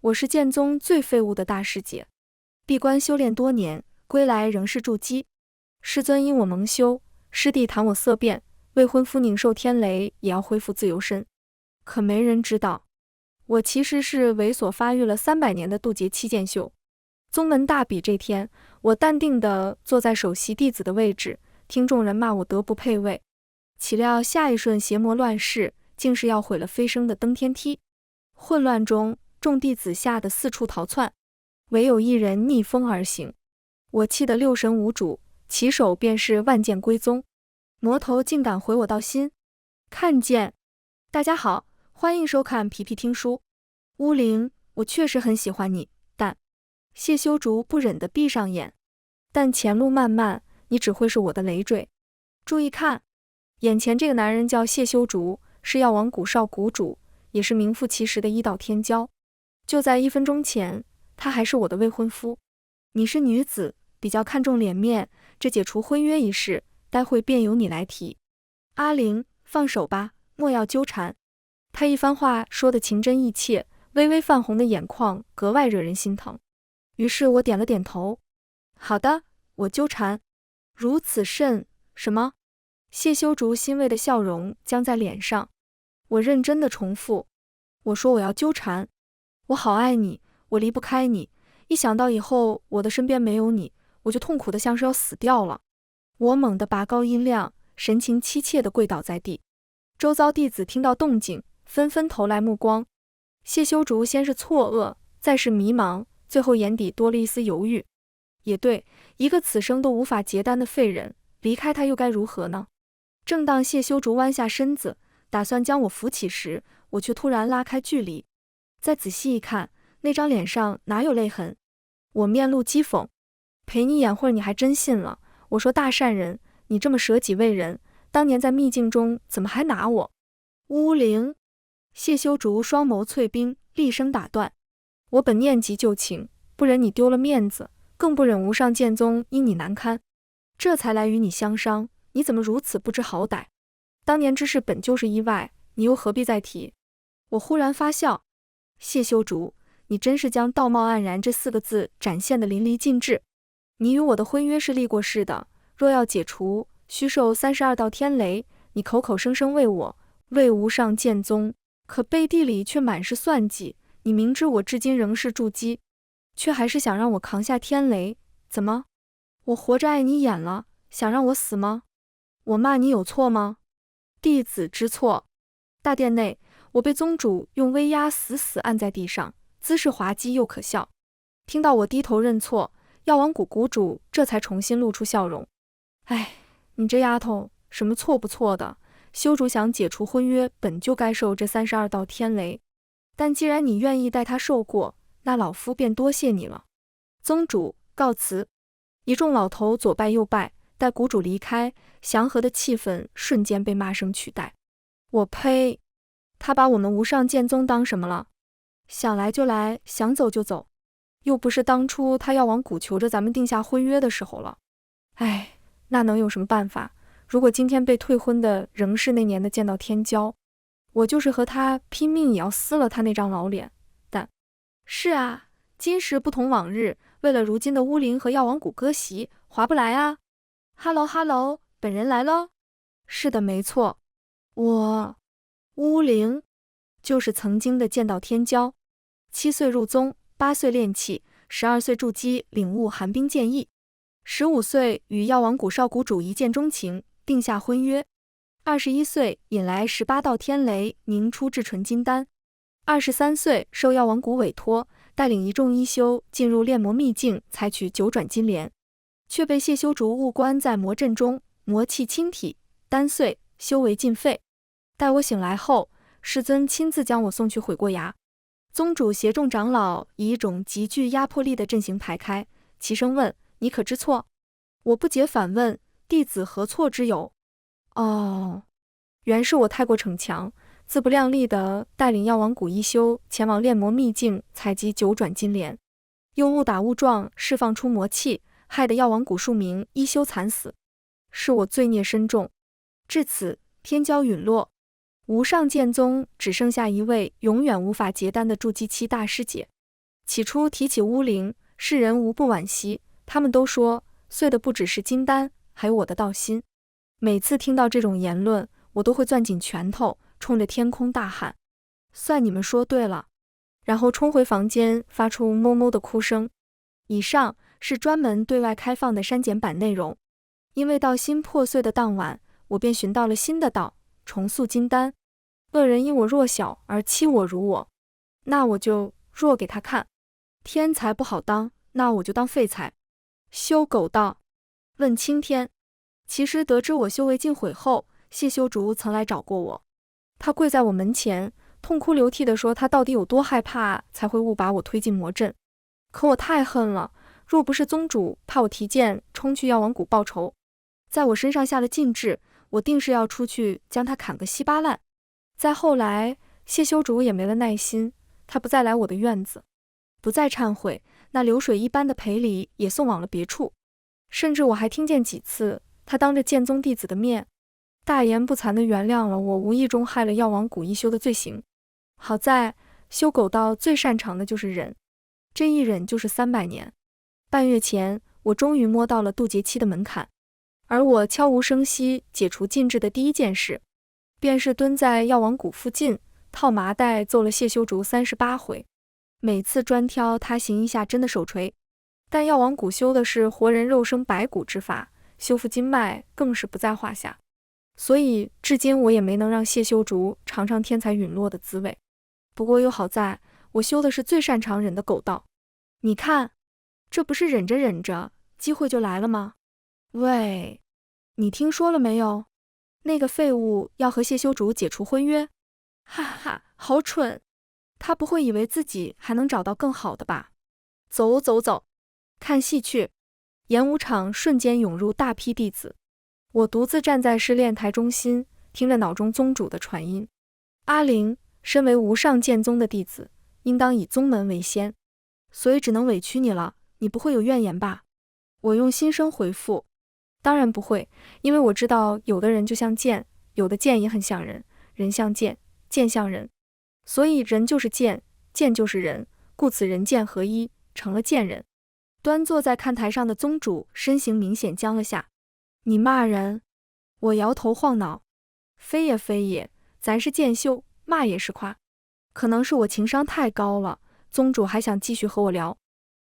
我是剑宗最废物的大师姐，闭关修炼多年，归来仍是筑基。师尊因我蒙羞，师弟谈我色变，未婚夫宁受天雷也要恢复自由身。可没人知道，我其实是猥琐发育了300年的渡劫七剑秀。宗门大比这天，我淡定地坐在首席弟子的位置，听众人骂我德不配位。岂料下一瞬邪魔乱世，竟是要毁了飞升的登天梯。混乱中，众弟子吓得四处逃窜，唯有一人逆风而行。我气得六神无主，起手便是万剑归宗。魔头竟敢毁我道心！看见！大家好，欢迎收看皮皮听书。巫灵，我确实很喜欢你，但……谢修竹不忍地闭上眼。但前路漫漫，你只会是我的累赘。注意看，眼前这个男人叫谢修竹，是药王谷少谷主，也是名副其实的医道天骄。就在1分钟前，他还是我的未婚夫。你是女子，比较看重脸面，这解除婚约一事，待会便由你来提。阿玲，放手吧，莫要纠缠。他一番话说得情真意切，微微泛红的眼眶格外惹人心疼。于是我点了点头。好的，我纠缠。如此甚？什么？谢修竹欣慰的笑容僵在脸上。我认真的重复，我说我要纠缠。我好爱你，我离不开你，一想到以后我的身边没有你，我就痛苦的像是要死掉了。我猛地拔高音量，神情凄切地跪倒在地。周遭弟子听到动静，纷纷投来目光。谢修竹先是错愕，再是迷茫，最后眼底多了一丝犹豫。也对，一个此生都无法结丹的废人，离开他又该如何呢？正当谢修竹弯下身子，打算将我扶起时，我却突然拉开距离。再仔细一看，那张脸上哪有泪痕？我面露讥讽，陪你演会儿你还真信了。我说大善人，你这么舍己为人，当年在秘境中怎么还拿我？巫灵！谢修竹双眸淬冰，厉声打断。我本念及旧情，不忍你丢了面子，更不忍无上剑宗因你难堪，这才来与你相商。你怎么如此不知好歹？当年之事本就是意外，你又何必再提？我忽然发笑。谢修竹，你真是将道貌岸然这4个字展现得淋漓尽致。你与我的婚约是立过誓的，若要解除，须受32道天雷。你口口声声为我，为无上剑宗，可背地里却满是算计。你明知我至今仍是筑基，却还是想让我扛下天雷。怎么？我活着爱你演了，想让我死吗？我骂你有错吗？弟子知错。大殿内，我被宗主用威压死死按在地上，姿势滑稽又可笑。听到我低头认错，药王谷谷主这才重新露出笑容。哎，你这丫头，什么错不错的？修竹想解除婚约，本就该受这32道天雷。但既然你愿意带他受过，那老夫便多谢你了。宗主，告辞。一众老头左拜右拜，待谷主离开，祥和的气氛瞬间被骂声取代。我呸！他把我们无上剑宗当什么了？想来就来，想走就走，又不是当初他要往谷求着咱们定下婚约的时候了。哎，那能有什么办法？如果今天被退婚的仍是那年的剑道天骄，我就是和他拼命也要撕了他那张老脸。但是啊，今时不同往日，为了如今的巫灵和药王谷割席，划不来啊。Hello，本人来喽。是的，没错，巫灵就是曾经的剑道天骄，7岁入宗，8岁练气，12岁筑基，领悟寒冰剑意，15岁与药王谷少谷主一见钟情，定下婚约，21岁引来18道天雷，凝出至纯金丹，23岁受药王谷委托，带领一众医修进入炼魔秘境，采取9转金莲，却被谢修竹误关在魔阵中，魔气侵体，丹碎，修为尽废。待我醒来后，师尊亲自将我送去悔过崖。宗主携众长老以一种极具压迫力的阵型排开，齐声问：你可知错？我不解反问：弟子何错之有？哦，原是我太过逞强，自不量力地带领药王谷一修前往炼魔秘境采集9转金莲，又误打误撞释放出魔气，害得药王谷数名一修惨死，是我罪孽深重。至此，天骄陨落，无上剑宗只剩下一位永远无法结丹的筑基期大师姐。起初提起巫灵，世人无不惋惜，他们都说碎的不只是金丹，还有我的道心。每次听到这种言论，我都会攥紧拳头，冲着天空大喊：算你们说对了，然后冲回房间，发出哞哞的哭声。以上是专门对外开放的删减版内容。因为道心破碎的当晚，我便寻到了新的道，重塑金丹。恶人因我弱小而欺我辱我，那我就弱给他看。天才不好当，那我就当废材。修狗道，问青天。其实得知我修为尽毁后，谢修竹曾来找过我，他跪在我门前，痛哭流涕地说他到底有多害怕，才会误把我推进魔阵。可我太恨了，若不是宗主怕我提剑冲去药王谷报仇，在我身上下了禁制，我定是要出去将他砍个稀巴烂。再后来，谢修竹也没了耐心，他不再来我的院子，不再忏悔，那流水一般的赔礼也送往了别处。甚至我还听见几次他当着剑宗弟子的面，大言不惭地原谅了我无意中害了药王谷一休的罪行。好在修狗道最擅长的就是忍，这一忍就是300年。半月前，我终于摸到了渡劫期的门槛，而我悄无声息解除禁制的第一件事，便是蹲在药王谷附近套麻袋揍了谢修竹38回。每次专挑他行一下真的手锤，但药王谷修的是活人肉生白骨之法，修复经脉更是不在话下，所以至今我也没能让谢修竹尝尝天才陨落的滋味。不过又好在我修的是最擅长忍的狗道，你看，这不是忍着忍着机会就来了吗？喂，你听说了没有？那个废物要和谢修竹解除婚约。哈哈，好蠢，他不会以为自己还能找到更好的吧？走走走，看戏去。演武场瞬间涌入大批弟子，我独自站在试炼台中心，听着脑中宗主的传音。阿灵，身为无上剑宗的弟子，应当以宗门为先，所以只能委屈你了，你不会有怨言吧？我用心声回复，当然不会，因为我知道有的人就像剑，有的剑也很像人，人像剑，剑像人，所以人就是剑，剑就是人，故此人剑合一，成了剑人。端坐在看台上的宗主身形明显僵了下。你骂人？我摇头晃脑，非也非也，咱是剑修，骂也是夸。可能是我情商太高了，宗主还想继续和我聊。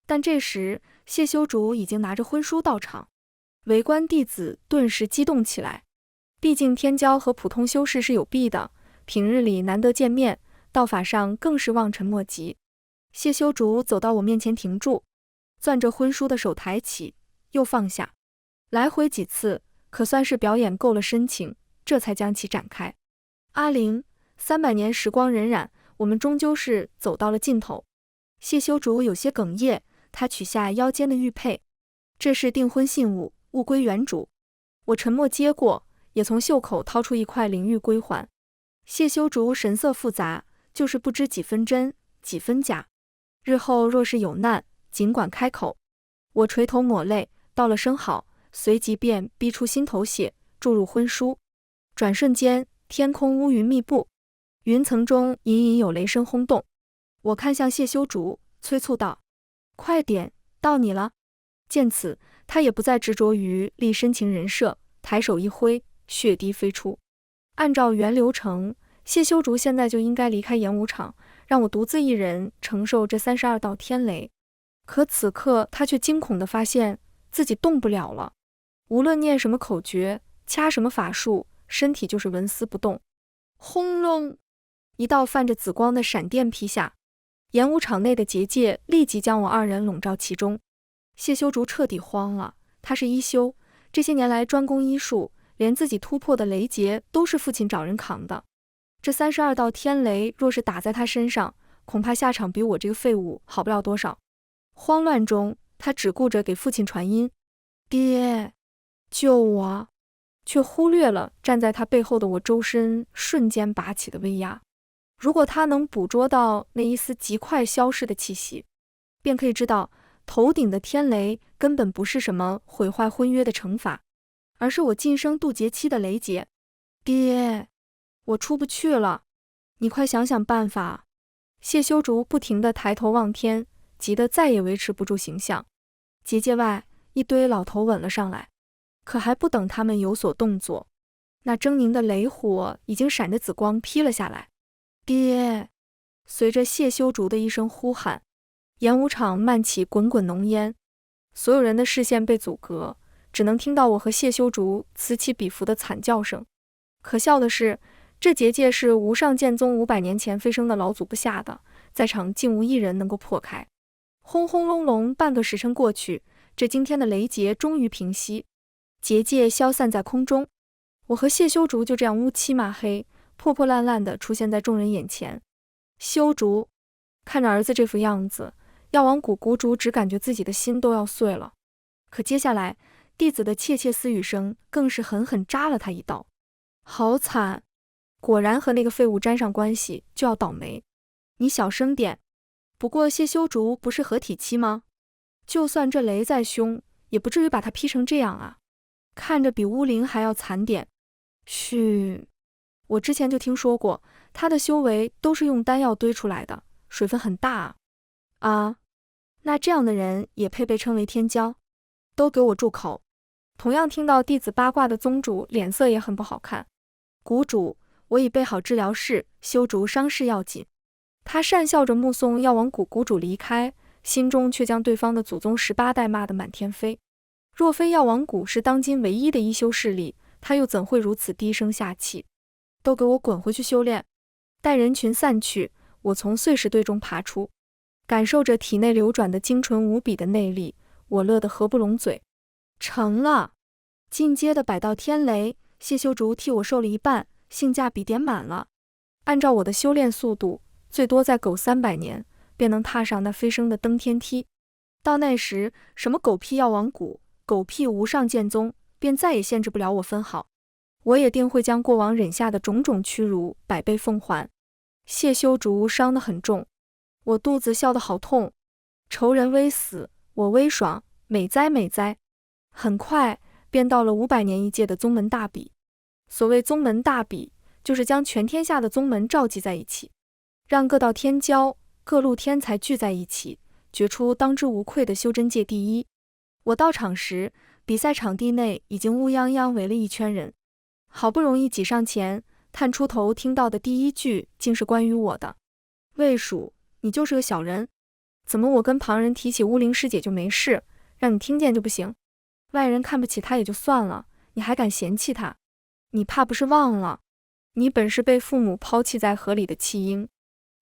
但这时谢修竹已经拿着婚书到场，围观弟子顿时激动起来。毕竟天骄和普通修士是有弊的，平日里难得见面，道法上更是望尘莫及。谢修竹走到我面前停住，攥着婚书的手抬起又放下，来回几次，可算是表演够了深情，这才将其展开。阿灵，300年时光荏苒，我们终究是走到了尽头。谢修竹有些哽咽，他取下腰间的玉佩，这是订婚信物，物归原主。我沉默接过，也从袖口掏出一块灵玉归还。谢修竹神色复杂，就是不知几分真几分假。日后若是有难，尽管开口。我垂头抹泪，道了声好，随即便逼出心头血，注入婚书。转瞬间，天空乌云密布，云层中隐隐有雷声轰动。我看向谢修竹，催促道：快点，到你了。见此，他也不再执着于立深情人设，抬手一挥，血滴飞出。按照原流程，谢修竹现在就应该离开演武场，让我独自一人承受这32道天雷。可此刻他却惊恐地发现自己动不了了，无论念什么口诀，掐什么法术，身体就是纹丝不动。轰隆，一道泛着紫光的闪电劈下，演武场内的结界立即将我2人笼罩其中。谢修竹彻底慌了，他是医修，这些年来专攻医术，连自己突破的雷劫都是父亲找人扛的。这32道天雷若是打在他身上，恐怕下场比我这个废物好不了多少。慌乱中，他只顾着给父亲传音：爹，救我，却忽略了站在他背后的我周身瞬间拔起的威压。如果他能捕捉到那一丝极快消逝的气息，便可以知道头顶的天雷根本不是什么毁坏婚约的惩罚，而是我晋升渡劫期的雷劫。爹，我出不去了，你快想想办法。谢修竹不停地抬头望天，急得再也维持不住形象。结界外，一堆老头吻了上来，可还不等他们有所动作，那狰狞的雷火已经闪着紫光劈了下来。爹！随着谢修竹的一声呼喊，演武场漫起滚滚浓烟，所有人的视线被阻隔，只能听到我和谢修竹此起彼伏的惨叫声。可笑的是，这结界是无上剑宗500年前飞升的老祖布下的，在场竟无一人能够破开。轰轰隆隆，半个时辰过去，这惊天的雷劫终于平息，结界消散在空中。我和谢修竹就这样乌漆嘛黑、破破烂烂地出现在众人眼前。修竹看着儿子这副样子，药王谷谷主只感觉自己的心都要碎了。可接下来，弟子的窃窃私语声更是狠狠扎了他一刀。好惨！果然和那个废物沾上关系就要倒霉。你小声点。不过谢修竹不是合体期吗？就算这雷再凶，也不至于把他劈成这样啊！看着比巫灵还要惨点。嘘，我之前就听说过，他的修为都是用丹药堆出来的，水分很大啊。啊，那这样的人也配被称为天骄？都给我住口！同样听到弟子八卦的宗主脸色也很不好看。谷主，我已备好治疗室，修竹伤势要紧。他讪笑着目送药王谷谷主离开，心中却将对方的祖宗18代骂得满天飞。若非药王谷是当今唯一的一修势力，他又怎会如此低声下气？都给我滚回去修炼！待人群散去，我从碎石堆中爬出，感受着体内流转的精纯无比的内力，我乐得合不拢嘴。成了！进阶的百道天雷，谢修竹替我受了一半，性价比点满了。按照我的修炼速度，最多再苟300年，便能踏上那飞升的登天梯。到那时，什么狗屁药王谷，狗屁无上剑宗，便再也限制不了我分毫。我也定会将过往忍下的种种屈辱100倍奉还。谢修竹伤得很重，我肚子笑得好痛。仇人微死，我微爽，美哉美哉。很快便到了500年一届的宗门大比。所谓宗门大比，就是将全天下的宗门召集在一起，让各道天骄、各路天才聚在一起，决出当之无愧的修真界第一。我到场时，比赛场地内已经乌泱泱围了一圈人。好不容易挤上前，探出头听到的第一句竟是关于我的。魏蜀，你就是个小人，怎么我跟旁人提起巫灵师姐就没事，让你听见就不行？外人看不起她也就算了，你还敢嫌弃她？你怕不是忘了，你本是被父母抛弃在河里的弃婴，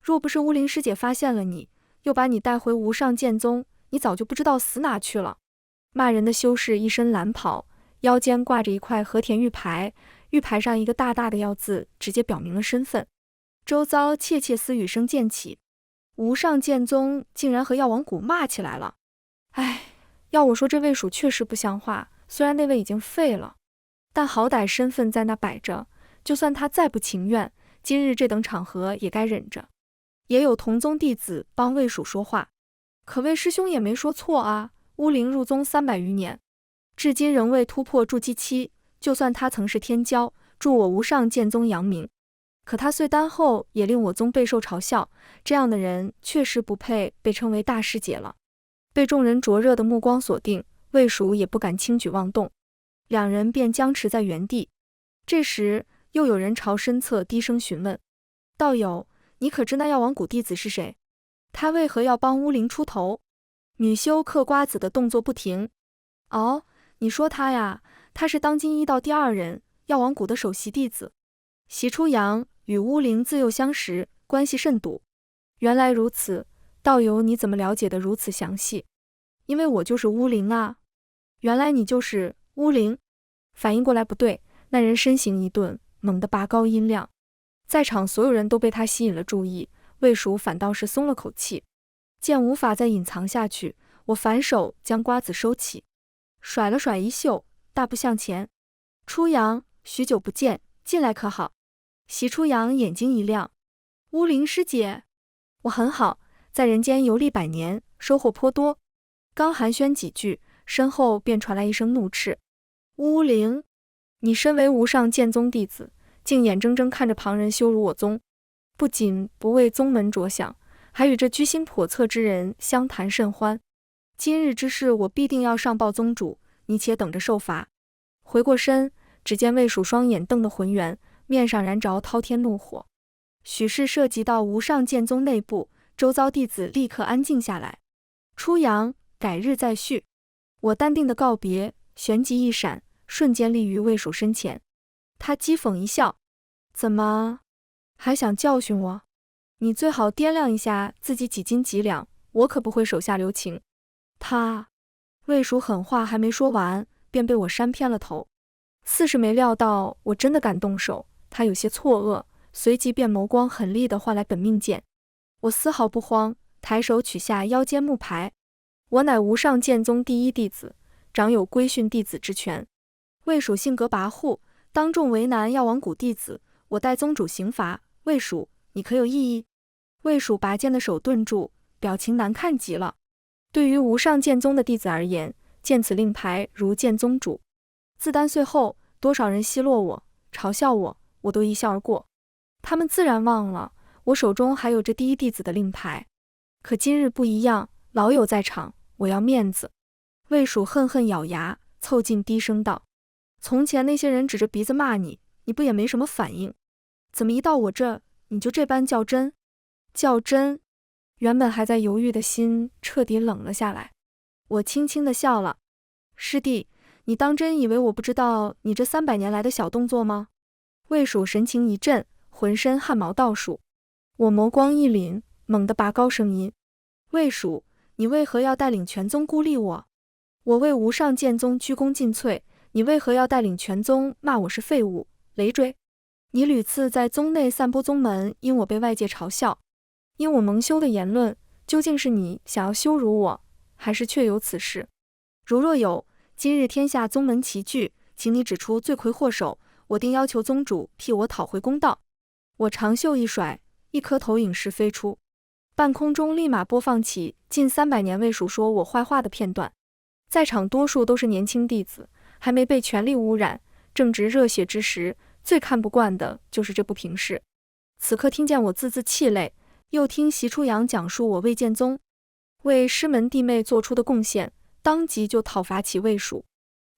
若不是巫灵师姐发现了你，又把你带回无上剑宗，你早就不知道死哪去了。骂人的修士一身蓝袍，腰间挂着一块和田玉牌，玉牌上一个大大的药字，直接表明了身份。周遭窃窃私语声渐起，无上剑宗竟然和药王谷骂起来了。唉，要我说这魏蜀确实不像话，虽然那位已经废了，但好歹身份在那摆着，就算他再不情愿，今日这等场合也该忍着。也有同宗弟子帮魏蜀说话，可魏师兄也没说错啊，巫灵入宗300余年，至今仍未突破筑基期，就算他曾是天骄，助我无上剑宗扬名，可他虽丹后，也令我宗备受嘲笑，这样的人确实不配被称为大师姐了。被众人灼热的目光锁定，魏蜀也不敢轻举妄动，两人便僵持在原地。这时又有人朝身侧低声询问：道友，你可知那药王谷弟子是谁？他为何要帮巫灵出头？女修嗑瓜子的动作不停。哦，你说他呀，他是当今1道第2人，药王谷的首席弟子。席初阳与巫灵自幼相识，关系甚笃。原来如此，道友你怎么了解得如此详细？因为我就是巫灵啊。原来你就是巫灵。反应过来不对，那人身形一顿，猛地拔高音量，在场所有人都被他吸引了注意，魏蜀反倒是松了口气。见无法再隐藏下去，我反手将瓜子收起，甩了甩衣袖，大步向前。初阳，许久不见，近来可好？席初阳眼睛一亮，巫灵师姐，我很好，在人间游历100年，收获颇多。刚寒暄几句，身后便传来一声怒斥：巫灵，你身为无上剑宗弟子，竟眼睁睁看着旁人羞辱我宗，不仅不为宗门着想，还与这居心叵测之人相谈甚欢。今日之事，我必定要上报宗主，你且等着受罚。回过身，只见魏蜀双眼瞪得浑圆，面上燃着滔天怒火。许是涉及到无上剑宗内部，周遭弟子立刻安静下来。出阳，改日再续。我淡定的告别，旋即一闪，瞬间立于魏蜀身前。他讥讽一笑：怎么还想教训我？你最好掂量一下自己几斤几两，我可不会手下留情。魏蜀狠话还没说完，便被我扇偏了头。似是没料到我真的敢动手，他有些错愕，随即便眸光狠厉地唤来本命剑。我丝毫不慌，抬手取下腰间木牌。我乃无上剑宗第一弟子，掌有规训弟子之权。魏蜀性格跋扈，当众为难药王谷弟子，我待宗主刑罚。魏蜀，你可有异议？魏蜀拔剑的手顿住，表情难看极了。对于无上剑宗的弟子而言，见此令牌如见宗主。自丹岁后，多少人奚落我、嘲笑我，我都一笑而过。他们自然忘了我手中还有这第一弟子的令牌。可今日不一样，老友在场，我要面子。魏蜀恨恨咬牙，凑近低声道：从前那些人指着鼻子骂你，你不也没什么反应？怎么一到我这，你就这般较真？较真？原本还在犹豫的心彻底冷了下来。我轻轻地笑了：师弟，你当真以为我不知道你这300年来的小动作吗？魏蜀神情一震，浑身汗毛倒竖。我眸光一凛，猛地拔高声音：魏蜀，你为何要带领全宗孤立我？我为无上剑宗鞠躬尽瘁，你为何要带领全宗骂我是废物、累赘？你屡次在宗内散播宗门因我被外界嘲笑、因我蒙羞的言论，究竟是你想要羞辱我，还是确有此事？如若有，今日天下宗门齐聚，请你指出罪魁祸首，我定要求宗主替我讨回公道。我长袖一甩，一颗投影石飞出，半空中立马播放起近300年魏蜀说我坏话的片段。在场多数都是年轻弟子，还没被权力污染，正值热血之时，最看不惯的就是这部平事。此刻听见我字字泣泪，又听席初阳讲述我魏剑宗为师门弟妹做出的贡献，当即就讨伐起魏蜀。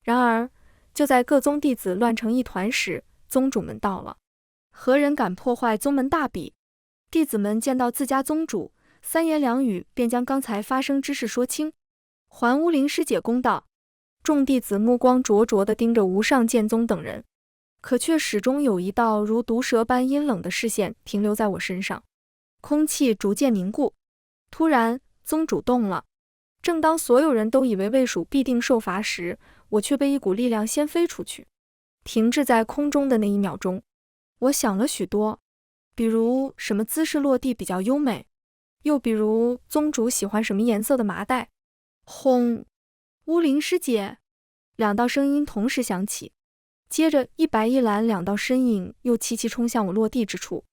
然而就在各宗弟子乱成一团时，宗主们到了。何人敢破坏宗门大比？弟子们见到自家宗主，三言两语便将刚才发生之事说清，还乌灵师姐公道。众弟子目光灼灼地盯着无上剑宗等人，可却始终有一道如毒蛇般阴冷的视线停留在我身上。空气逐渐凝固，突然宗主动了。正当所有人都以为魏蜀必定受罚时，我却被一股力量掀飞出去，停滞在空中的那一秒钟，我想了许多，比如什么姿势落地比较优美，又比如宗主喜欢什么颜色的麻袋。轰！乌灵师姐，2道声音同时响起，接着一白一蓝2道身影又齐齐冲向我落地之处。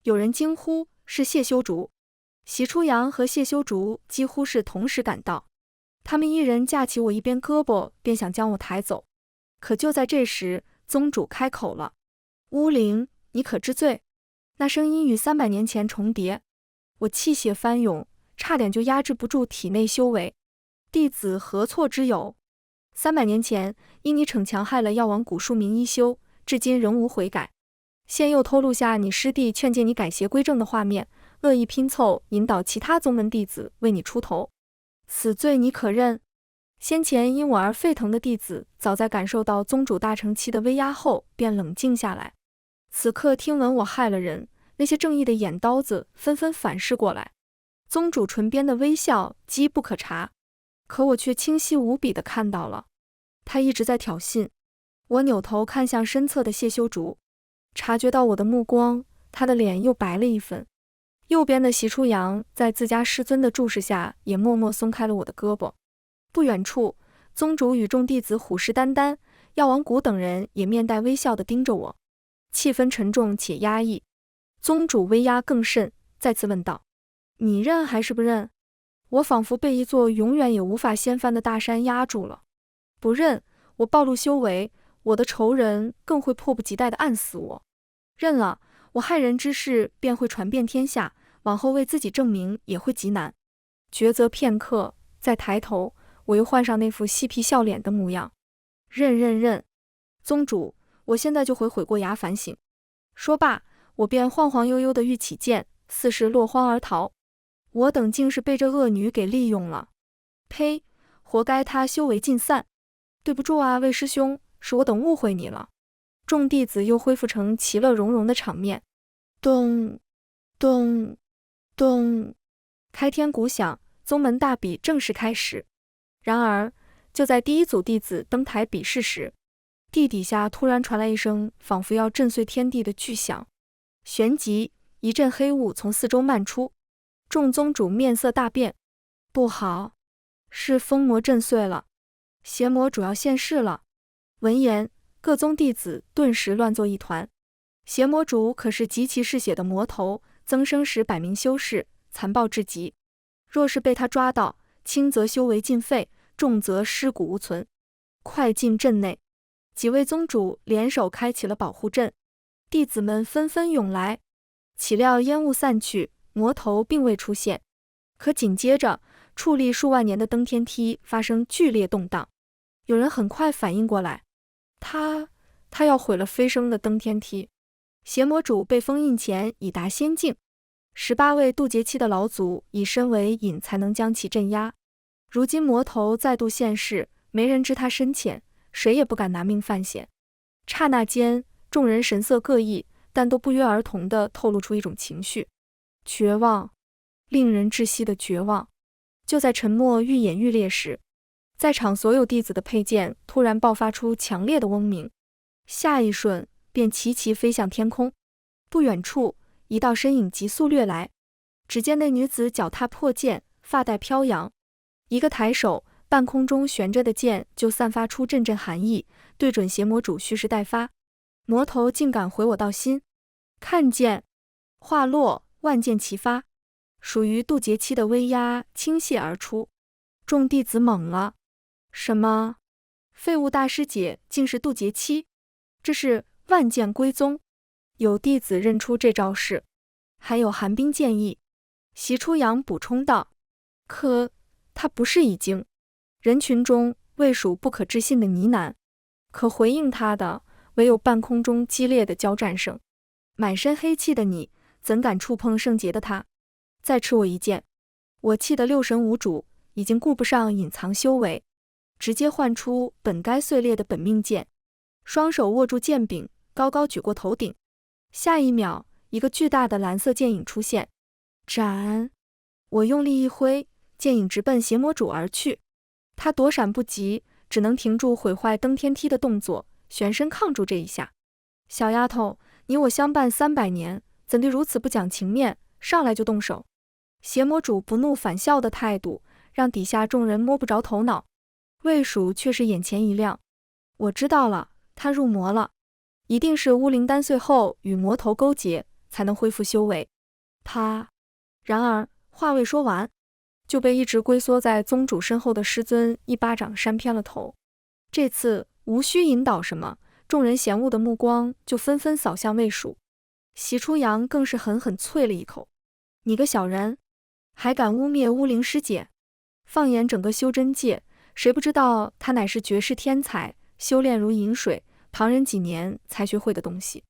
有人惊呼是谢修竹，席初阳和谢修竹几乎是同时赶到，他们一人架起我一边胳膊，便想将我抬走。可就在这时，宗主开口了：乌灵，你可知罪？那声音与300年前重叠，我气血翻涌，差点就压制不住体内修为。弟子何错之有？300年前因你逞强害了药王谷数名一修，至今仍无悔改，现又偷录下你师弟劝诫你改邪归正的画面，恶意拼凑引导其他宗门弟子为你出头，此罪你可认？先前因我而沸腾的弟子，早在感受到宗主大成期的威压后便冷静下来，此刻听闻我害了人，那些正义的眼刀子纷纷反噬过来。宗主唇边的微笑机不可察，可我却清晰无比地看到了，他一直在挑衅。我扭头看向身侧的谢修竹，察觉到我的目光，他的脸又白了一分。右边的席初阳在自家师尊的注视下，也默默松开了我的胳膊。不远处，宗主与众弟子虎视眈眈，药王谷等人也面带微笑地盯着我，气氛沉重且压抑。宗主威压更甚，再次问道：你认还是不认？我仿佛被一座永远也无法掀翻的大山压住了。不认，我暴露修为，我的仇人更会迫不及待地暗死我。认了，我害人之事便会传遍天下，往后为自己证明也会极难。抉择片刻，再抬头，我又换上那副嬉皮笑脸的模样。认，宗主，我现在就回悔过崖反省。说罢，我便晃晃悠悠地欲起剑，似是落荒而逃。我等竟是被这恶女给利用了。呸！活该她修为尽散。对不住啊，魏师兄，是我等误会你了。众弟子又恢复成其乐融融的场面。咚咚咚，开天鼓响，宗门大比正式开始。然而，就在第一组弟子登台比试时，地底下突然传来一声仿佛要震碎天地的巨响，旋即一阵黑雾从四周漫出，众宗主面色大变。不好，是封魔震碎了，邪魔主要现世了。闻言，各宗弟子顿时乱作一团。邪魔主可是极其嗜血的魔头，增生时百名修士，残暴至极。若是被他抓到，轻则修为尽废，重则尸骨无存。快进阵内！几位宗主联手开启了保护阵，弟子们纷纷涌来。岂料烟雾散去，魔头并未出现。可紧接着，矗立数万年的登天梯发生剧烈动荡。有人很快反应过来，他要毁了飞升的登天梯。邪魔主被封印前已达仙境，18位渡劫期的老祖以身为引才能将其镇压。如今魔头再度现世，没人知他深浅，谁也不敢拿命犯险。刹那间，众人神色各异，但都不约而同地透露出一种情绪：绝望，令人窒息的绝望。就在沉默愈演愈烈时，在场所有弟子的佩剑突然爆发出强烈的嗡鸣，下一瞬便齐齐飞向天空。不远处，一道身影急速掠来，只见那女子脚踏破剑，发带飘扬，一个抬手，半空中悬着的剑就散发出阵阵寒意，对准邪魔主蓄势待发。魔头竟敢毁我道心！看剑，话落，万剑齐发，属于渡劫期的威压倾泻而出。众弟子懵了，什么？废物大师姐竟是渡劫期？这是万剑归宗？有弟子认出这招式，还有寒冰剑意。席初阳补充道：可他不是已经……人群中魏蜀不可置信的呢喃，可回应他的唯有半空中激烈的交战声。满身黑气的你，怎敢触碰圣洁的他？再吃我一剑！我气得六神无主，已经顾不上隐藏修为，直接唤出本该碎裂的本命剑，双手握住剑柄，高高举过头顶。下一秒，一个巨大的蓝色剑影出现，斩！我用力一挥，剑影直奔邪魔主而去。他躲闪不及，只能停住毁坏登天梯的动作，旋身抗住这一下。小丫头，你我相伴300年，怎地如此不讲情面，上来就动手？邪魔主不怒反笑的态度，让底下众人摸不着头脑。魏蜀却是眼前一亮，我知道了，他入魔了，一定是巫灵丹碎后与魔头勾结，才能恢复修为。他……然而话未说完，就被一直龟缩在宗主身后的师尊一巴掌扇偏了头。这次无需引导什么，众人嫌恶的目光就纷纷扫向魏蜀。席初阳更是狠狠啐了一口：你个小人，还敢污蔑巫灵师姐？放眼整个修真界，谁不知道他乃是绝世天才，修炼如饮水，旁人几年才学会的东西，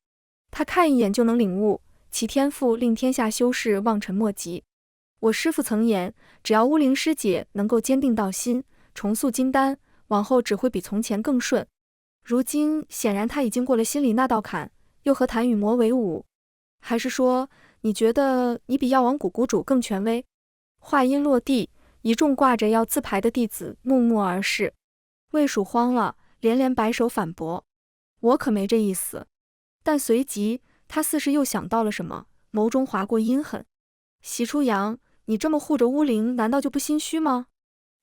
他看一眼就能领悟，其天赋令天下修士望尘莫及。我师父曾言，只要巫灵师姐能够坚定道心，重塑金丹，往后只会比从前更顺。如今显然他已经过了心里那道坎，又和谭羽魔为伍。还是说，你觉得你比药王谷谷主更权威？话音落地，一众挂着要自排的弟子怒目而视。魏蜀慌了，连连摆手反驳：我可没这意思。但随即他似是又想到了什么，眸中划过阴狠：席初阳，你这么护着巫灵，难道就不心虚吗？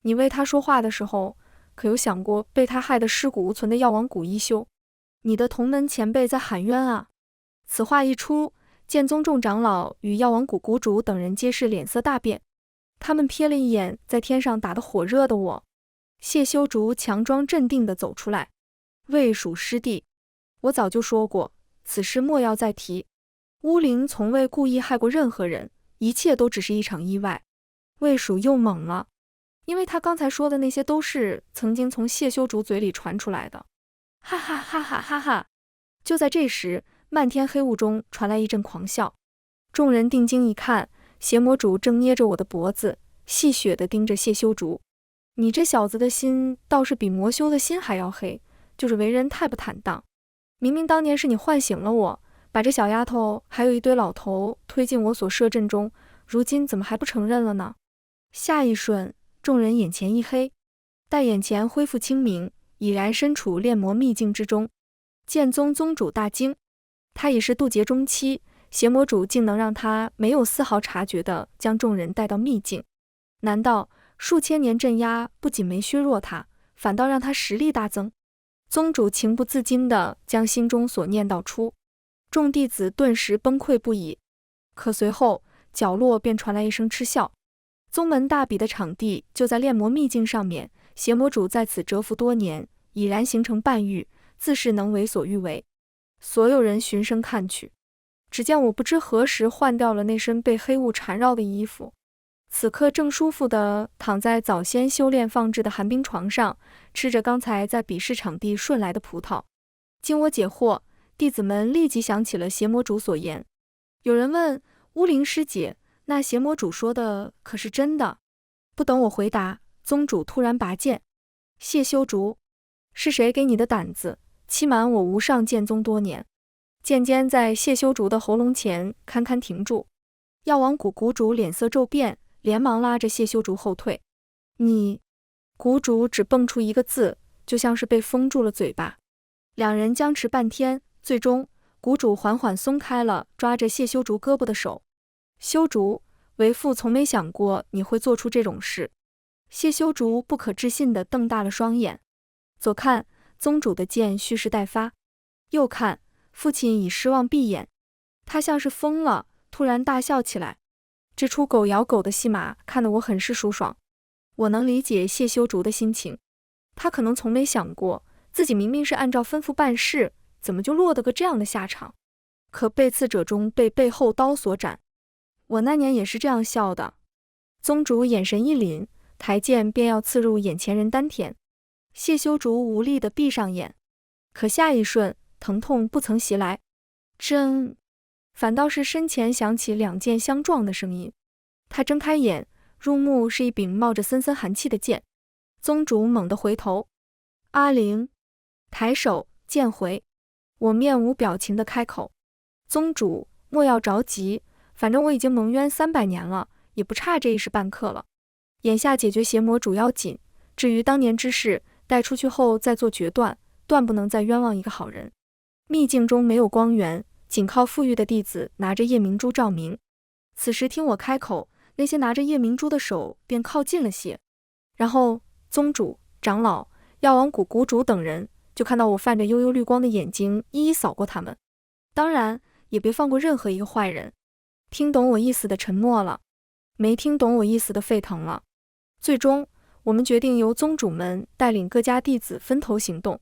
你为他说话的时候，可有想过被他害得尸骨无存的药王谷一休？你的同门前辈在喊冤啊！此话一出，剑宗众长老与药王谷谷主等人皆是脸色大变。他们瞥了一眼在天上打得火热的我，谢修竹强装镇定地走出来：魏蜀师弟，我早就说过，此事莫要再提。巫灵从未故意害过任何人，一切都只是一场意外。魏蜀又懵了，因为他刚才说的那些都是曾经从谢修竹嘴里传出来的。哈哈哈哈哈哈！就在这时，漫天黑雾中传来一阵狂笑。众人定睛一看，邪魔主正捏着我的脖子，戏谑地盯着谢修竹。你这小子的心倒是比魔修的心还要黑，就是为人太不坦荡。明明当年是你唤醒了我，把这小丫头还有一堆老头推进我所设阵中，如今怎么还不承认了呢？下一瞬，众人眼前一黑，待眼前恢复清明，已然身处炼魔秘境之中。剑宗宗主大惊，他已是渡劫中期，邪魔主竟能让他没有丝毫察觉地将众人带到秘境。难道数千年镇压不仅没削弱他，反倒让他实力大增？宗主情不自禁地将心中所念道出，众弟子顿时崩溃不已。可随后角落便传来一声嗤笑。宗门大比的场地就在炼魔秘境上面，邪魔主在此蛰伏多年，已然形成半玉，自是能为所欲为。所有人循声看去，只见我不知何时换掉了那身被黑雾缠绕的衣服，此刻正舒服地躺在早先修炼放置的寒冰床上，吃着刚才在比试场地顺来的葡萄。经我解惑，弟子们立即想起了邪魔主所言。有人问巫灵师姐，那邪魔主说的可是真的？不等我回答，宗主突然拔剑。谢修竹，是谁给你的胆子，欺瞒我无上剑宗多年？剑尖在谢修竹的喉咙前堪堪停住。药王谷谷主脸色骤变，连忙拉着谢修竹后退。你……谷主只蹦出一个字，就像是被封住了嘴巴。两人僵持半天，最终谷主缓缓松开了抓着谢修竹胳膊的手。修竹，为父从没想过你会做出这种事。谢修竹不可置信地瞪大了双眼。左看宗主的剑蓄势待发，右看父亲已失望闭眼。他像是疯了，突然大笑起来。这出狗咬狗的戏码看得我很是舒爽。我能理解谢修竹的心情，他可能从没想过自己明明是按照吩咐办事，怎么就落得个这样的下场。可被刺者中被背后刀所斩，我那年也是这样笑的。宗主眼神一凛，抬剑便要刺入眼前人丹田。谢修竹无力地闭上眼，可下一瞬疼痛不曾袭来，反倒是身前响起两剑相撞的声音。他睁开眼，入目是一柄冒着森森寒气的剑。宗主猛地回头，阿灵，抬手剑回。我面无表情地开口，宗主莫要着急，反正我已经蒙冤300年了，也不差这一时半刻了。眼下解决邪魔主要紧，至于当年之事，带出去后再做决断，断不能再冤枉一个好人。秘境中没有光源，仅靠富裕的弟子拿着夜明珠照明。此时听我开口，那些拿着夜明珠的手便靠近了些，然后宗主、长老、药王谷谷主等人就看到我泛着幽幽绿光的眼睛一一扫过他们，当然也别放过任何一个坏人。听懂我意思的沉默了，没听懂我意思的沸腾了。最终我们决定由宗主们带领各家弟子分头行动，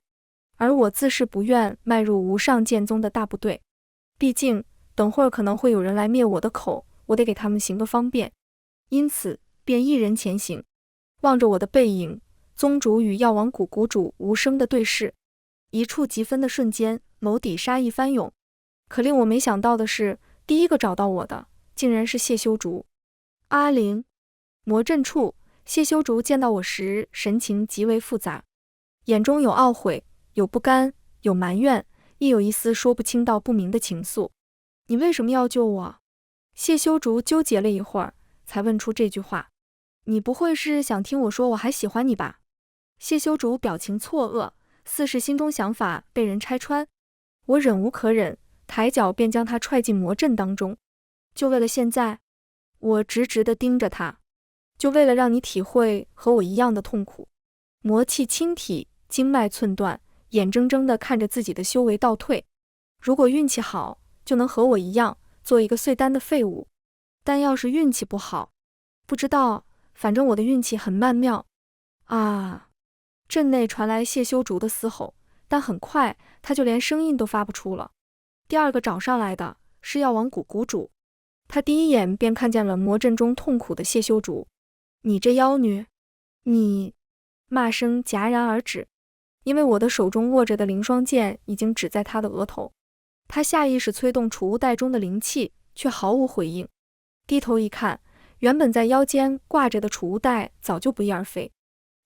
而我自是不愿迈入无上剑宗的大部队，毕竟等会儿可能会有人来灭我的口，我得给他们行个方便，因此便一人前行。望着我的背影，宗主与药王谷谷主无声的对视，一触即分的瞬间，眸底杀意翻涌。可令我没想到的是，第一个找到我的竟然是谢修竹。阿灵，魔阵处，谢修竹见到我时神情极为复杂，眼中有懊悔，有不甘，有埋怨，亦有一丝说不清道不明的情愫。你为什么要救我？谢修竹纠结了一会儿，才问出这句话。你不会是想听我说我还喜欢你吧？谢修竹表情错愕，似是心中想法被人拆穿。我忍无可忍，抬脚便将他踹进魔阵当中。就为了现在？我直直地盯着他，就为了让你体会和我一样的痛苦。魔气侵体，经脉寸断，眼睁睁地看着自己的修为倒退。如果运气好，就能和我一样做一个碎丹的废物，但要是运气不好，不知道，反正我的运气很曼妙。啊！阵内传来谢修竹的嘶吼，但很快他就连声音都发不出了。第二个找上来的是药王谷谷主。他第一眼便看见了魔阵中痛苦的谢修竹。你这妖女！你！骂声戛然而止，因为我的手中握着的凌霜剑已经指在他的额头。他下意识催动储物袋中的灵气，却毫无回应。低头一看，原本在腰间挂着的储物袋早就不翼而飞。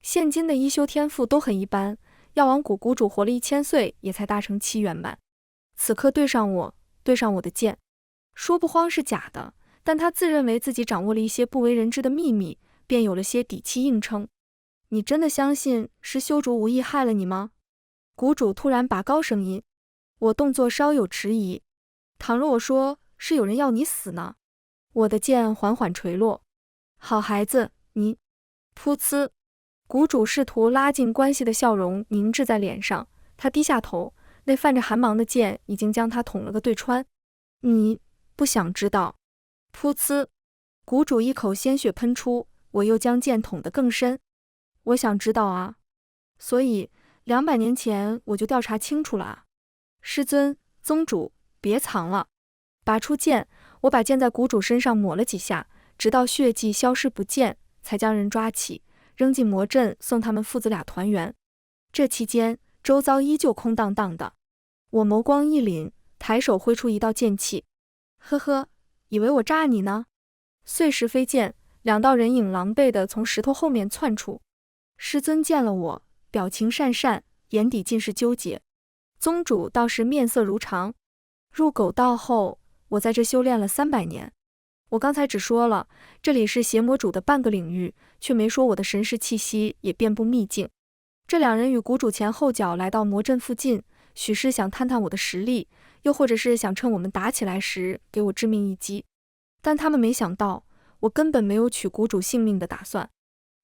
现今的医修天赋都很一般，药王谷谷主活了1000岁也才大成7圆满。此刻对上我的剑，说不慌是假的，但他自认为自己掌握了一些不为人知的秘密，便有了些底气硬撑。你真的相信是修竹无意害了你吗？谷主突然拔高声音。我动作稍有迟疑。倘若我说是有人要你死呢？我的剑缓缓垂落。好孩子，你……噗呲！谷主试图拉近关系的笑容凝滞在脸上，他低下头，那泛着寒芒的剑已经将他捅了个对穿。你不想知道？噗呲！谷主一口鲜血喷出，我又将剑捅得更深。我想知道啊，所以200年前我就调查清楚了啊。师尊，宗主，别藏了！拔出剑，我把剑在谷主身上抹了几下，直到血迹消失不见，才将人抓起，扔进魔阵，送他们父子俩团圆。这期间，周遭依旧空荡荡的。我眸光一凛，抬手挥出一道剑气。呵呵，以为我诈你呢？碎石飞剑，2道人影狼狈地从石头后面窜出。师尊见了我，表情讪讪，眼底尽是纠结。宗主倒是面色如常。入狗道后，我在这修炼了300年。我刚才只说了，这里是邪魔主的半个领域，却没说我的神识气息也遍布秘境。这2人与谷主前后脚来到魔阵附近，许是想探探我的实力，又或者是想趁我们打起来时给我致命一击。但他们没想到，我根本没有取谷主性命的打算。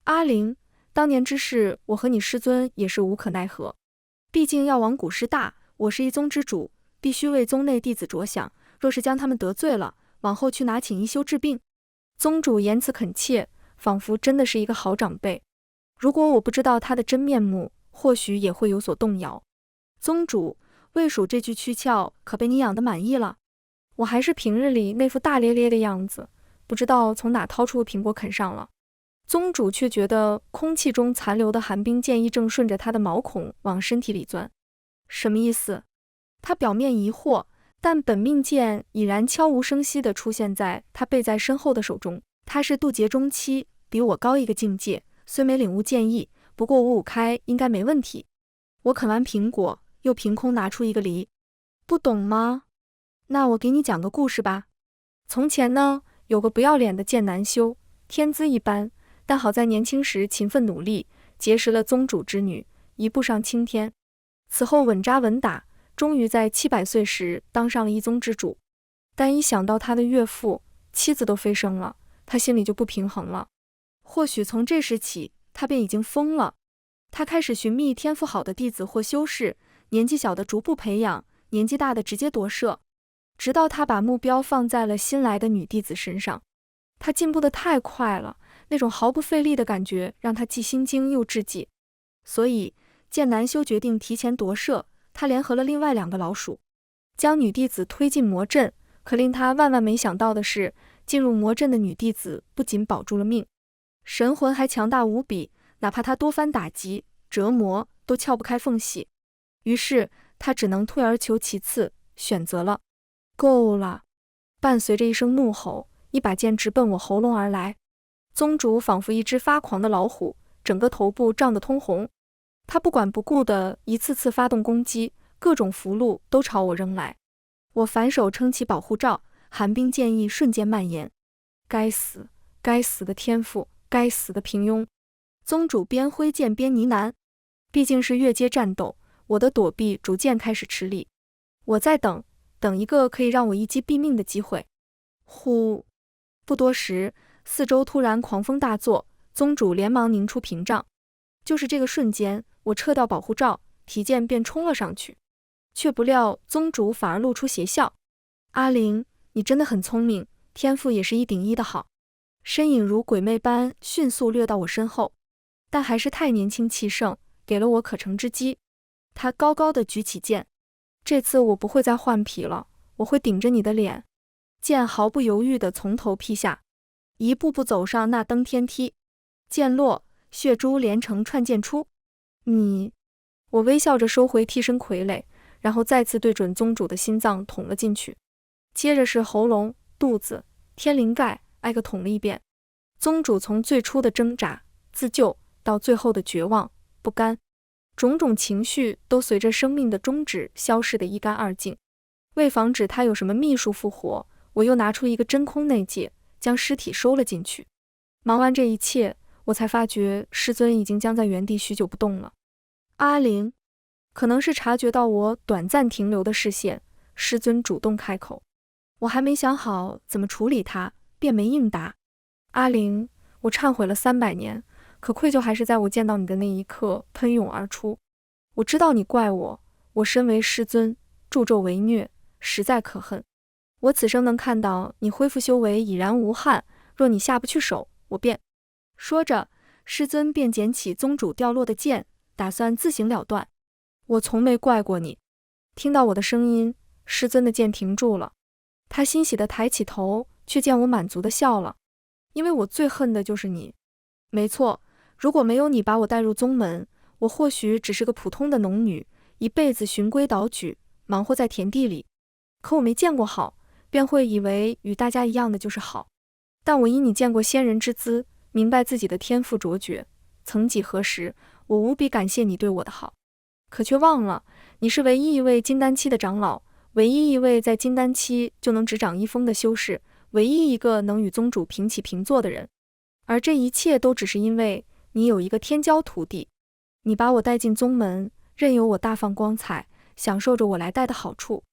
阿灵，当年之事，我和你师尊也是无可奈何。毕竟药王谷势大，我是一宗之主，必须为宗内弟子着想，若是将他们得罪了，往后去哪请一休治病？宗主言辞恳切，仿佛真的是一个好长辈。如果我不知道他的真面目，或许也会有所动摇。宗主，魏蜀这具躯壳可被你养得满意了？我还是平日里那副大咧咧的样子，不知道从哪掏出个苹果啃上了。宗主却觉得空气中残留的寒冰剑意正顺着他的毛孔往身体里钻。什么意思？他表面疑惑，但本命剑已然悄无声息地出现在他背在身后的手中。他是渡劫中期，比我高一个境界，虽没领悟剑意，不过5五开应该没问题。我啃完苹果，又凭空拿出一个梨。不懂吗？那我给你讲个故事吧。从前呢，有个不要脸的剑难修，天资一般，但好在年轻时勤奋努力，结识了宗主之女，一步上青天。此后稳扎稳打，终于在700岁时当上了一宗之主。但一想到他的岳父、妻子都飞升了，他心里就不平衡了。或许从这时起，他便已经疯了。他开始寻觅天赋好的弟子或修士，年纪小的逐步培养，年纪大的直接夺舍，直到他把目标放在了新来的女弟子身上。他进步得太快了，那种毫不费力的感觉让他既心惊又窒息。所以剑南修决定提前夺舍，他联合了另外2个老鼠，将女弟子推进魔阵。可令他万万没想到的是，进入魔阵的女弟子不仅保住了命，神魂还强大无比，哪怕他多番打击折磨，都撬不开缝隙。于是他只能退而求其次，选择了够了。伴随着一声怒吼，一把剑直奔我喉咙而来。宗主仿佛一只发狂的老虎，整个头部涨得通红。他不管不顾地一次次发动攻击，各种符箓都朝我扔来。我反手撑起保护罩，寒冰剑意瞬间蔓延。该死，该死的天赋，该死的平庸！宗主边挥剑边呢喃。毕竟是越阶战斗，我的躲避逐渐开始吃力。我在等一个可以让我一击毙命的机会。呼！不多时，四周突然狂风大作，宗主连忙凝出屏障。就是这个瞬间，我撤掉保护罩，提剑便冲了上去。却不料宗主反而露出邪笑。阿灵，你真的很聪明，天赋也是1顶1的好。身影如鬼魅般迅速掠到我身后，但还是太年轻气盛，给了我可乘之机。他高高的举起剑，这次我不会再换皮了，我会顶着你的脸。剑毫不犹豫地从头劈下，一步步走上那登天梯。剑落，血珠连成串溅出。你……我微笑着收回替身傀儡，然后再次对准宗主的心脏捅了进去，接着是喉咙、肚子、天灵盖，挨个捅了一遍。宗主从最初的挣扎、自救，到最后的绝望、不甘，种种情绪都随着生命的终止消逝得一干二净。为防止他有什么秘术复活，我又拿出一个真空内戒，将尸体收了进去。忙完这一切，我才发觉师尊已经僵在原地许久不动了。阿灵，可能是察觉到我短暂停留的视线，师尊主动开口。我还没想好怎么处理他，便没应答。阿灵，我忏悔了300年，可愧疚还是在我见到你的那一刻喷涌而出。我知道你怪我，我身为师尊，助纣为虐，实在可恨。我此生能看到你恢复修为已然无憾，若你下不去手，我便……说着，师尊便捡起宗主掉落的剑，打算自行了断。我从没怪过你。听到我的声音，师尊的剑停住了，他欣喜地抬起头，却见我满足地笑了。因为我最恨的就是你。没错，如果没有你把我带入宗门，我或许只是个普通的农女，一辈子循规蹈矩，忙活在田地里。可我没见过好，便会以为与大家一样的就是好。但我因你见过仙人之姿，明白自己的天赋卓绝，曾几何时，我无比感谢你对我的好，可却忘了，你是唯一一位金丹期的长老，唯一一位在金丹期就能执掌一锋的修士，唯一一个能与宗主平起平坐的人。而这一切都只是因为你有一个天骄徒弟，你把我带进宗门，任由我大放光彩，享受着我来带的好处，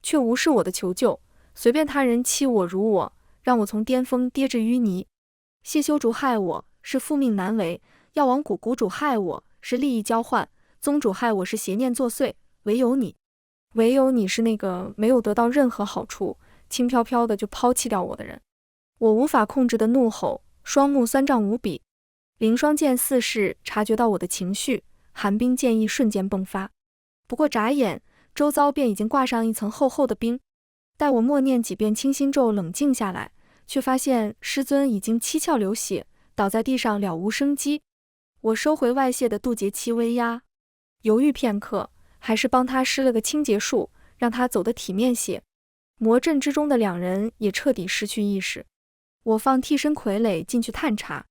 却无视我的求救，随便他人欺我辱我，让我从巅峰跌至淤泥。谢修竹害我是父命难违，药王谷主害我是利益交换，宗主害我是邪念作祟，唯有你是那个没有得到任何好处，轻飘飘的就抛弃掉我的人。我无法控制的怒吼，双目酸胀无比。凌霜剑似是察觉到我的情绪，寒冰剑意瞬间迸发。不过眨眼，周遭便已经挂上一层厚厚的冰。待我默念几遍清心咒冷静下来，却发现师尊已经七窍流血，倒在地上了无生机。我收回外泄的渡劫期威压，犹豫片刻，还是帮他施了个清洁术，让他走得体面些。魔阵之中的两人也彻底失去意识。我放替身傀儡进去探查，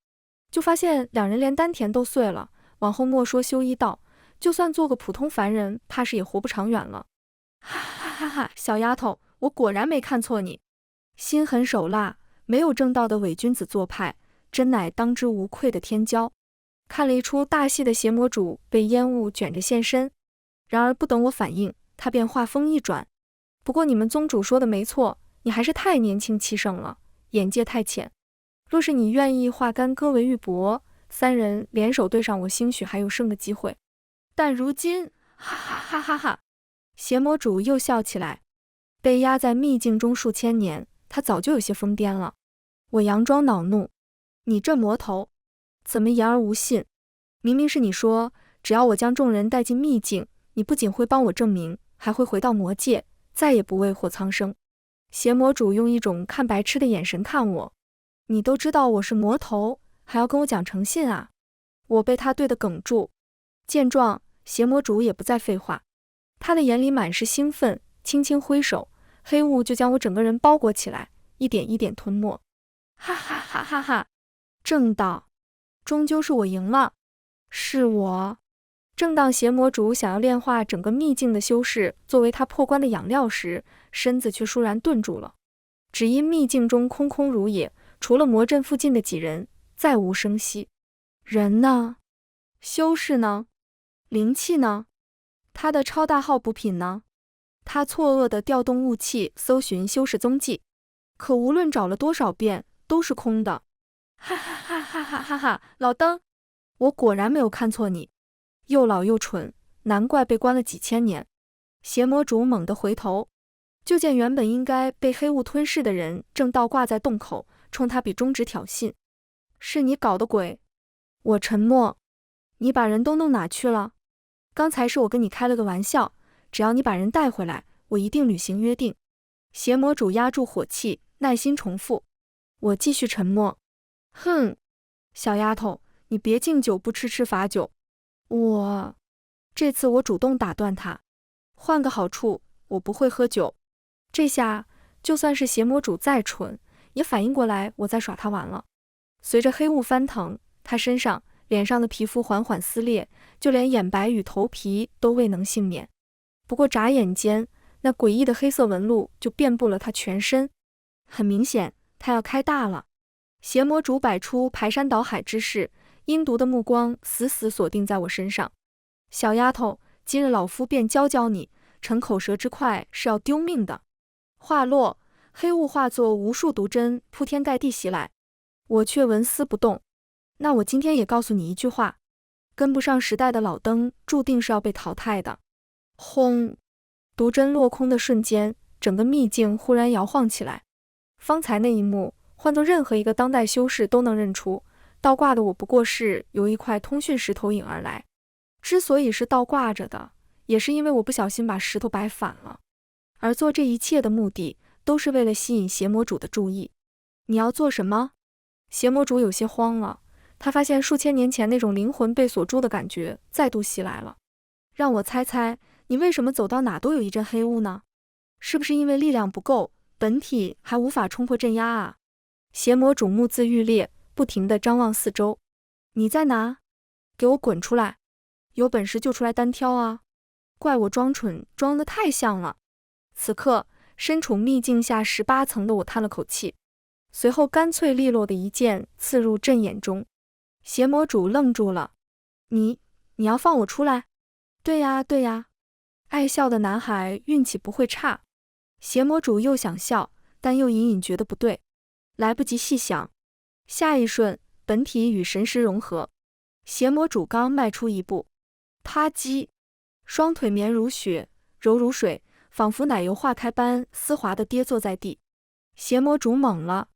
就发现两人连丹田都碎了，往后莫说修医道，就算做个普通凡人，怕是也活不长远了。哈哈哈哈，小丫头，我果然没看错你，心狠手辣，没有正道的伪君子做派，真乃当之无愧的天骄。看了一出大戏的邪魔主被烟雾卷着现身，然而不等我反应，他便话锋一转。不过你们宗主说的没错，你还是太年轻气盛了，眼界太浅。若是你愿意化干戈为玉帛，三人联手对上我，兴许还有胜的机会。但如今，哈哈哈哈哈！邪魔主又笑起来。被压在秘境中数千年，他早就有些疯癫了。我佯装恼怒：你这魔头，怎么言而无信？明明是你说，只要我将众人带进秘境，你不仅会帮我证明，还会回到魔界，再也不为祸苍生。邪魔主用一种看白痴的眼神看我。你都知道我是魔头，还要跟我讲诚信啊？我被他对得哽住。见状，邪魔主也不再废话，他的眼里满是兴奋，轻轻挥手，黑雾就将我整个人包裹起来，一点一点吞没。哈哈哈哈哈！正道，终究是我赢了。是我。正当邪魔主想要炼化整个秘境的修士作为他破关的养料时，身子却倏然顿住了。只因秘境中空空如也，除了魔阵附近的几人，再无声息。人呢？修士呢？灵气呢？他的超大号补品呢？他错愕地调动雾气搜寻修士踪迹，可无论找了多少遍，都是空的。哈哈哈哈哈哈哈！老登，我果然没有看错你，又老又蠢，难怪被关了几千年。邪魔主猛地回头，就见原本应该被黑雾吞噬的人正倒挂在洞口，冲他比中指挑衅。是你搞的鬼！我沉默。你把人都弄哪去了？刚才是我跟你开了个玩笑，只要你把人带回来，我一定履行约定。邪魔主压住火气，耐心重复。我继续沉默。哼，小丫头，你别敬酒不吃罚酒。这次我主动打断他。换个好处，我不会喝酒。这下，就算是邪魔主再蠢，也反应过来我在耍他玩了。随着黑雾翻腾，他身上、脸上的皮肤缓缓撕裂，就连眼白与头皮都未能幸免。不过眨眼间，那诡异的黑色纹路就遍布了他全身。很明显，他要开大了。邪魔主摆出排山倒海之势，阴毒的目光死死锁定在我身上。小丫头，今日老夫便教你，逞口舌之快是要丢命的。话落，黑雾化作无数毒针铺天盖地袭来，我却纹丝不动。那我今天也告诉你一句话，跟不上时代的老登注定是要被淘汰的。轰！毒针落空的瞬间，整个秘境忽然摇晃起来。方才那一幕，换作任何一个当代修士都能认出，倒挂的我不过是由一块通讯石头引而来。之所以是倒挂着的，也是因为我不小心把石头摆反了。而做这一切的目的，都是为了吸引邪魔主的注意。你要做什么？邪魔主有些慌了，他发现数千年前那种灵魂被锁住的感觉再度袭来了。让我猜猜，你为什么走到哪都有一阵黑雾呢？是不是因为力量不够，本体还无法冲破镇压啊？邪魔主目眦欲裂，不停地张望四周。你在哪？给我滚出来！有本事就出来单挑啊！怪我装蠢，装得太像了。此刻，身处秘境下18层的我叹了口气，随后干脆利落的一剑刺入阵眼中。邪魔主愣住了。你要放我出来？对呀，爱笑的男孩运气不会差。邪魔主又想笑，但又隐隐觉得不对，来不及细想。下一瞬，本体与神识融合，邪魔主刚迈出一步，啪叽，双腿绵如雪，柔如水，仿佛奶油化开般丝滑地跌坐在地。邪魔主懵了。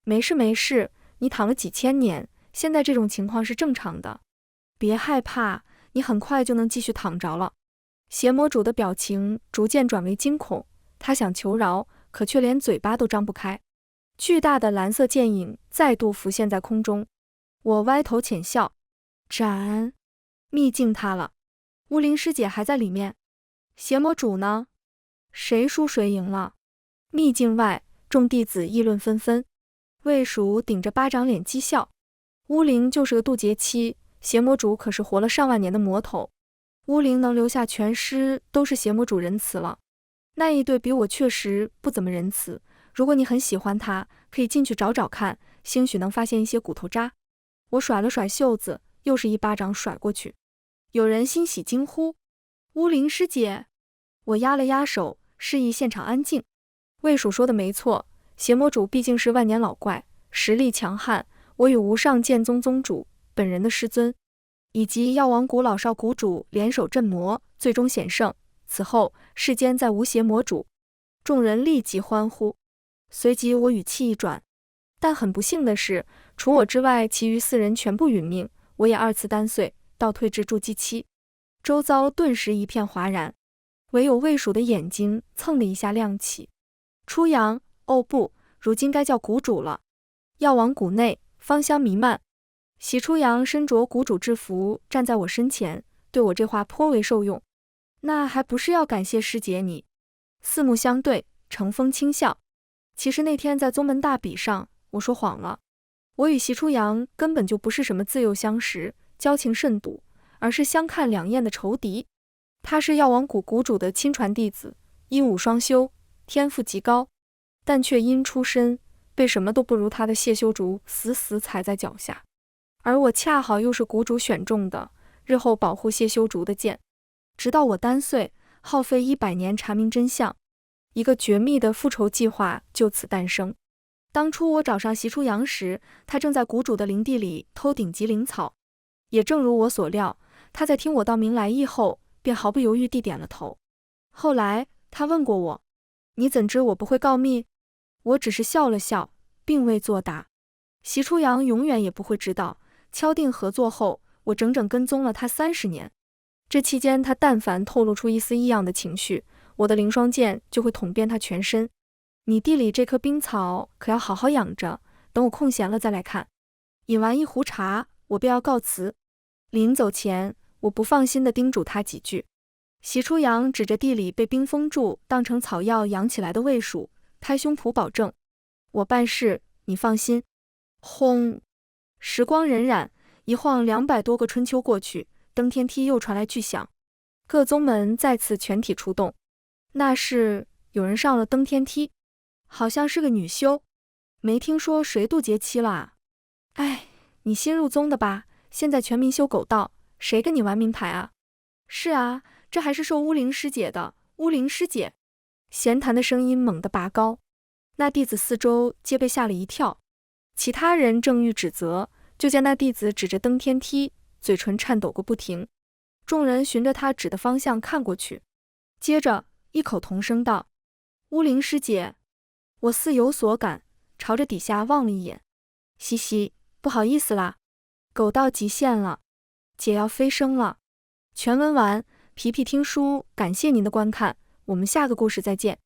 没事，你躺了几千年，现在这种情况是正常的。别害怕，你很快就能继续躺着了。邪魔主的表情逐渐转为惊恐，他想求饶，可却连嘴巴都张不开。巨大的蓝色剑影再度浮现在空中，我歪头浅笑。斩！秘境塌了，巫灵师姐还在里面。邪魔主呢？谁输谁赢了？秘境外，众弟子议论纷纷。魏蜀顶着巴掌脸讥笑，巫灵就是个渡劫期，邪魔主可是活了上万年的魔头，巫灵能留下全尸都是邪魔主仁慈了。那一对比我确实不怎么仁慈，如果你很喜欢他，可以进去找找看，兴许能发现一些骨头渣。我甩了甩袖子，又是一巴掌甩过去。有人欣喜惊呼：巫灵师姐！我压了压手，示意现场安静。魏蜀说的没错，邪魔主毕竟是万年老怪，实力强悍。我与无上剑宗宗主本人的师尊，以及药王谷老少谷主联手镇魔，最终险胜。此后世间再无邪魔主。众人立即欢呼。随即我语气一转，但很不幸的是，除我之外，其余4人全部殒命，我也2次单岁，倒退至筑基期。周遭顿时一片哗然，唯有魏蜀的眼睛蹭的一下亮起。初阳，哦不，如今该叫谷主了。药王谷内芳香弥漫，喜初阳身着谷主制服站在我身前，对我这话颇为受用。那还不是要感谢师姐你？四目相对，乘风轻笑。其实那天在宗门大比上，我说谎了。我与习初阳根本就不是什么自幼相识、交情甚笃，而是相看两厌的仇敌。他是药王谷谷主的亲传弟子，阴武双修，天赋极高，但却因出身被什么都不如他的谢修竹死死踩在脚下。而我恰好又是谷主选中的，日后保护谢修竹的剑。直到我单岁，耗费100年查明真相，一个绝密的复仇计划就此诞生。当初我找上习初阳时，他正在谷主的灵地里偷顶级灵草。也正如我所料，他在听我道明来意后，便毫不犹豫地点了头。后来他问过我，你怎知我不会告密？我只是笑了笑，并未作答。习初阳永远也不会知道，敲定合作后，我整整跟踪了他30年。这期间，他但凡透露出一丝异样的情绪，我的灵双剑就会捅遍他全身。你地里这棵冰草可要好好养着，等我空闲了再来看。饮完一壶茶，我便要告辞。临走前，我不放心地叮嘱他几句。席初阳指着地里被冰封住、当成草药养起来的魏蜀，拍胸脯保证：我办事，你放心。轰！时光荏苒，一晃200多个春秋过去，登天梯又传来巨响，各宗门再次全体出动。那是有人上了登天梯，好像是个女修，没听说谁渡劫期了啊？哎，你新入宗的吧？现在全民修狗道，谁跟你玩名牌啊？是啊，这还是受巫灵师姐的。巫灵师姐，闲谈的声音猛地拔高，那弟子四周皆被吓了一跳。其他人正欲指责，就见那弟子指着登天梯，嘴唇颤抖个不停。众人循着他指的方向看过去，接着异口同声道：巫灵师姐。我似有所感，朝着底下望了一眼，嘻嘻，不好意思啦，狗到极限了，姐要飞升了。全文完，皮皮听书感谢您的观看，我们下个故事再见。